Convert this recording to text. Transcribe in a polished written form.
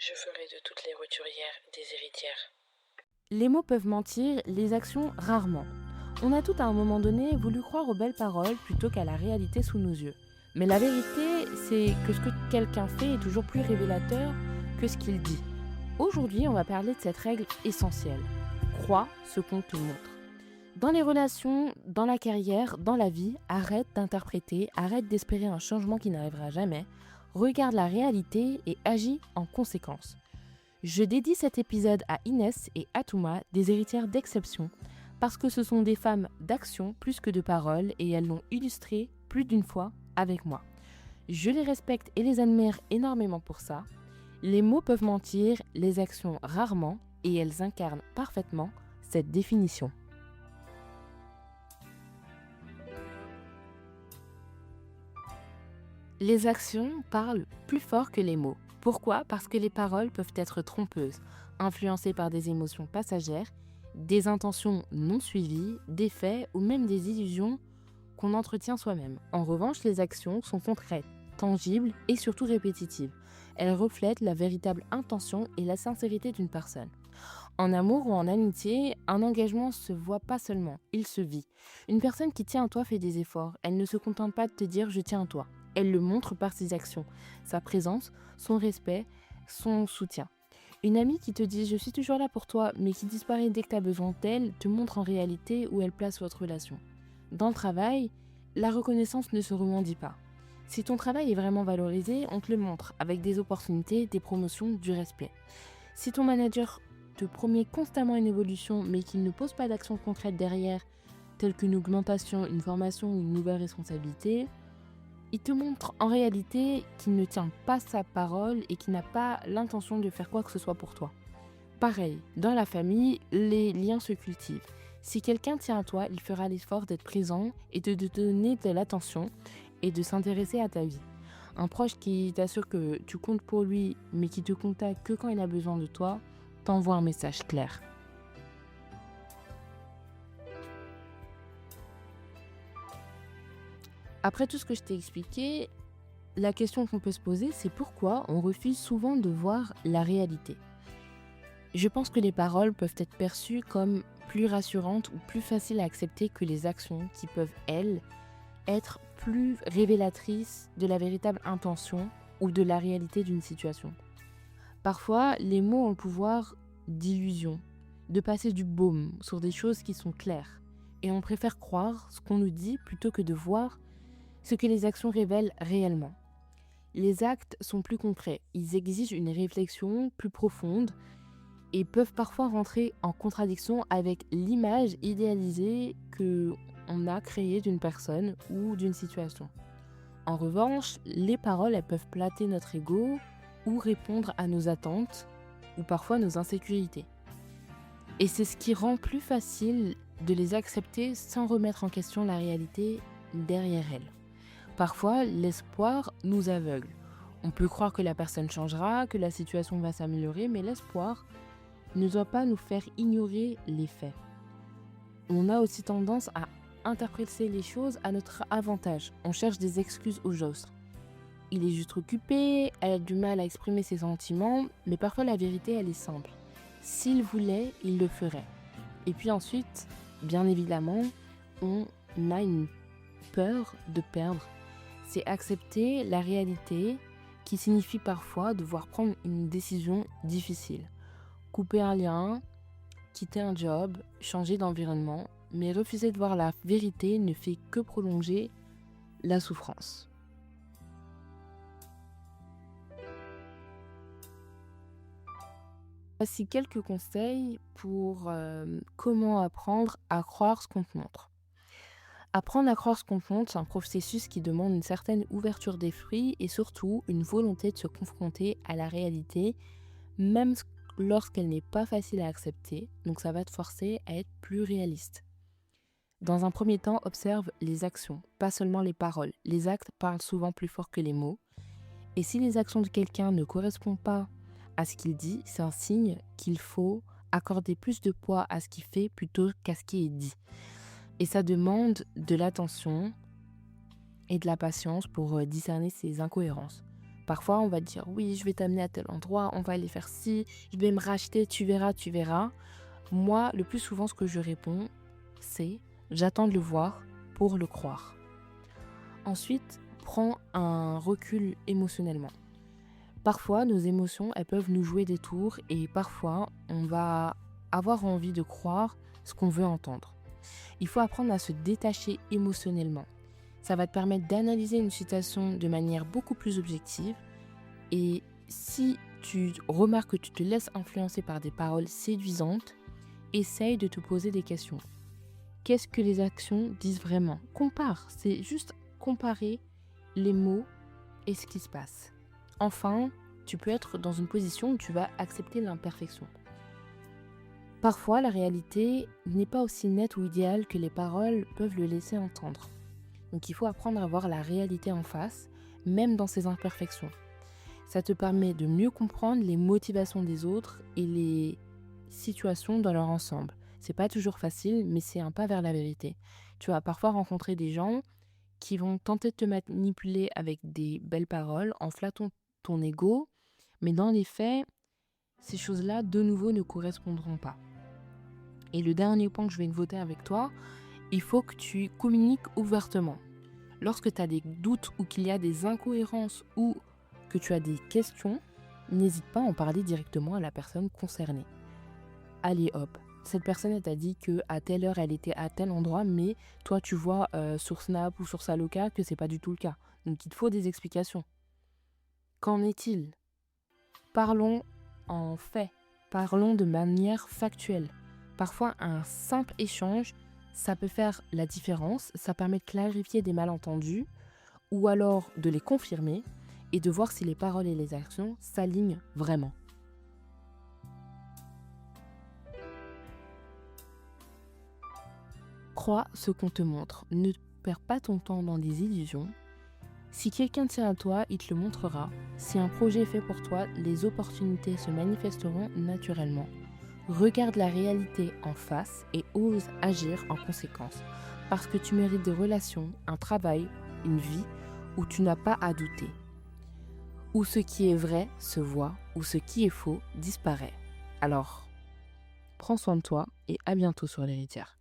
Je ferai de toutes les roturières des héritières. Les mots peuvent mentir, les actions rarement. On a tout à un moment donné voulu croire aux belles paroles plutôt qu'à la réalité sous nos yeux. Mais la vérité, c'est que ce que quelqu'un fait est toujours plus révélateur que ce qu'il dit. Aujourd'hui, on va parler de cette règle essentielle. Crois ce qu'on te montre. Dans les relations, dans la carrière, dans la vie, arrête d'interpréter, arrête d'espérer un changement qui n'arrivera jamais. Regarde la réalité et agis en conséquence. Je dédie cet épisode à Inès et Atouma, des héritières d'exception, parce que ce sont des femmes d'action plus que de paroles et elles l'ont illustré plus d'une fois avec moi. Je les respecte et les admire énormément pour ça. Les mots peuvent mentir, les actions rarement, et elles incarnent parfaitement cette définition. Les actions parlent plus fort que les mots. Pourquoi ? Parce que les paroles peuvent être trompeuses, influencées par des émotions passagères, des intentions non suivies, des faits ou même des illusions qu'on entretient soi-même. En revanche, les actions sont concrètes, tangibles et surtout répétitives. Elles reflètent la véritable intention et la sincérité d'une personne. En amour ou en amitié, un engagement se voit pas seulement, il se vit. Une personne qui tient à toi fait des efforts. Elle ne se contente pas de te dire « je tiens à toi ». Elle le montre par ses actions, sa présence, son respect, son soutien. Une amie qui te dit « je suis toujours là pour toi » mais qui disparaît dès que tu as besoin d'elle, te montre en réalité où elle place votre relation. Dans le travail, la reconnaissance ne se remandie pas. Si ton travail est vraiment valorisé, on te le montre avec des opportunités, des promotions, du respect. Si ton manager te promet constamment une évolution mais qu'il ne pose pas d'action concrète derrière, telle qu'une augmentation, une formation ou une nouvelle responsabilité, il te montre en réalité qu'il ne tient pas sa parole et qu'il n'a pas l'intention de faire quoi que ce soit pour toi. Pareil, dans la famille, les liens se cultivent. Si quelqu'un tient à toi, il fera l'effort d'être présent et de te donner de l'attention et de s'intéresser à ta vie. Un proche qui t'assure que tu comptes pour lui mais qui te contacte que quand il a besoin de toi, t'envoie un message clair. Après tout ce que je t'ai expliqué, la question qu'on peut se poser, c'est pourquoi on refuse souvent de voir la réalité. Je pense que les paroles peuvent être perçues comme plus rassurantes ou plus faciles à accepter que les actions qui peuvent, elles, être plus révélatrices de la véritable intention ou de la réalité d'une situation. Parfois, les mots ont le pouvoir d'illusion, de passer du baume sur des choses qui sont claires. Et on préfère croire ce qu'on nous dit plutôt que de voir ce que les actions révèlent réellement. Les actes sont plus concrets, ils exigent une réflexion plus profonde et peuvent parfois rentrer en contradiction avec l'image idéalisée qu'on a créée d'une personne ou d'une situation. En revanche, les paroles, elles peuvent flatter notre ego ou répondre à nos attentes ou parfois nos insécurités. Et c'est ce qui rend plus facile de les accepter sans remettre en question la réalité derrière elles. Parfois, l'espoir nous aveugle. On peut croire que la personne changera, que la situation va s'améliorer, mais l'espoir ne doit pas nous faire ignorer les faits. On a aussi tendance à interpréter les choses à notre avantage. On cherche des excuses aux autres. Il est juste occupé, elle a du mal à exprimer ses sentiments, mais parfois la vérité, elle est simple. S'il voulait, il le ferait. Et puis ensuite, bien évidemment, on a une peur de perdre. C'est accepter la réalité qui signifie parfois devoir prendre une décision difficile. Couper un lien, quitter un job, changer d'environnement, mais refuser de voir la vérité ne fait que prolonger la souffrance. Voici quelques conseils pour comment apprendre à croire ce qu'on te montre. Apprendre à croire ce qu'on te montre, c'est un processus qui demande une certaine ouverture d'esprit et surtout une volonté de se confronter à la réalité, même lorsqu'elle n'est pas facile à accepter, donc ça va te forcer à être plus réaliste. Dans un premier temps, observe les actions, pas seulement les paroles. Les actes parlent souvent plus fort que les mots. Et si les actions de quelqu'un ne correspondent pas à ce qu'il dit, c'est un signe qu'il faut accorder plus de poids à ce qu'il fait plutôt qu'à ce qui est dit. Et ça demande de l'attention et de la patience pour discerner ces incohérences. Parfois, on va dire oui, je vais t'amener à tel endroit, on va aller faire ci, je vais me racheter, tu verras, tu verras. Moi, le plus souvent, ce que je réponds, c'est j'attends de le voir pour le croire. Ensuite, prends un recul émotionnellement. Parfois, nos émotions, elles peuvent nous jouer des tours et parfois, on va avoir envie de croire ce qu'on veut entendre. Il faut apprendre à se détacher émotionnellement. Ça va te permettre d'analyser une situation de manière beaucoup plus objective. Et si tu remarques que tu te laisses influencer par des paroles séduisantes, essaye de te poser des questions. Qu'est-ce que les actions disent vraiment? Compare, c'est juste comparer les mots et ce qui se passe. Enfin, tu peux être dans une position où tu vas accepter l'imperfection. Parfois, la réalité n'est pas aussi nette ou idéale que les paroles peuvent le laisser entendre. Donc il faut apprendre à voir la réalité en face, même dans ses imperfections. Ça te permet de mieux comprendre les motivations des autres et les situations dans leur ensemble. C'est pas toujours facile, mais c'est un pas vers la vérité. Tu vas parfois rencontrer des gens qui vont tenter de te manipuler avec des belles paroles en flattant ton ego, mais dans les faits, ces choses-là, de nouveau, ne correspondront pas. Et le dernier point que je vais voter avec toi, il faut que tu communiques ouvertement. Lorsque tu as des doutes ou qu'il y a des incohérences ou que tu as des questions, n'hésite pas à en parler directement à la personne concernée. Allez hop, cette personne elle t'a dit qu'à telle heure elle était à tel endroit, mais toi tu vois sur Snap ou sur sa loca que c'est pas du tout le cas. Donc il te faut des explications. Qu'en est-il? Parlons en fait, parlons de manière factuelle. Parfois un simple échange, ça peut faire la différence, ça permet de clarifier des malentendus ou alors de les confirmer et de voir si les paroles et les actions s'alignent vraiment. Crois ce qu'on te montre, ne perds pas ton temps dans des illusions. Si quelqu'un tient à toi, il te le montrera. Si un projet est fait pour toi, les opportunités se manifesteront naturellement. Regarde la réalité en face et ose agir en conséquence. Parce que tu mérites des relations, un travail, une vie où tu n'as pas à douter. Où ce qui est vrai se voit, où ce qui est faux disparaît. Alors, prends soin de toi et à bientôt sur l'héritière.